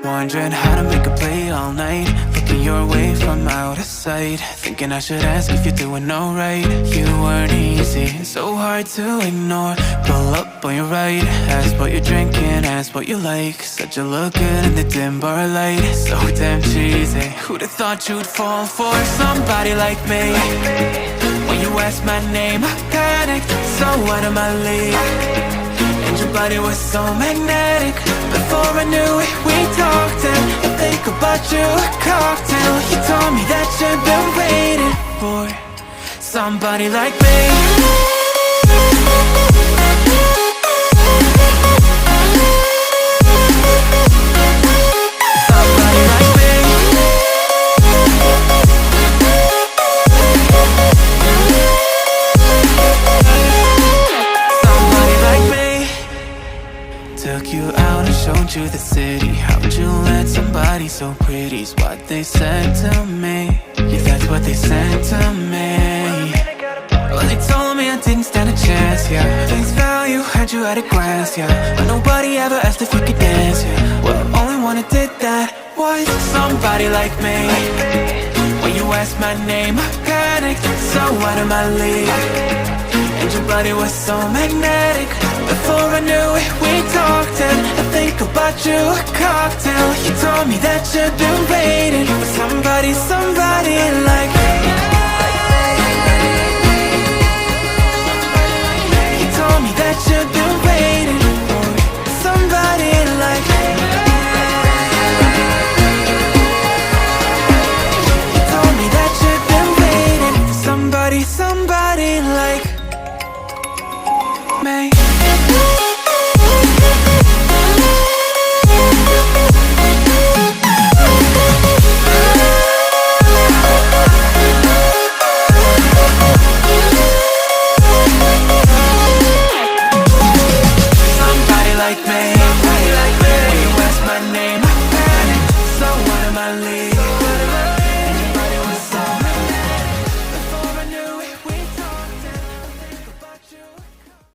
Wondering how to make a play all night, looking your way from out of sight, thinking I should ask if you're doing alright. You weren't easy, so hard to ignore. Pull up on your right, ask what you're drinking, ask what you like. Said you look good in the dim bar light, so damn cheesy. Who'd have thought you'd fall for somebody like me? When you asked my name, I panicked, so out of my league. And your body was so magnetic. Before I knew it, we talked, and I think about you a cocktail. You told me that you've been waiting for somebody like me. Somebody like me. Somebody like me. Took you out and showed you the city. How'd you let somebody so pretty's what they said to me? Yeah, that's what they said to me. Well, they told me I didn't stand a chance, yeah. Face value, had you at a glance, yeah. But nobody ever asked if you could dance, yeah. Well, only one who did that was somebody like me. When you asked my name, I panicked, so out of my league. And your body was so magnetic. Before I knew it, we talked, and I think about you a cocktail. You told me that you've been waiting for somebody like me.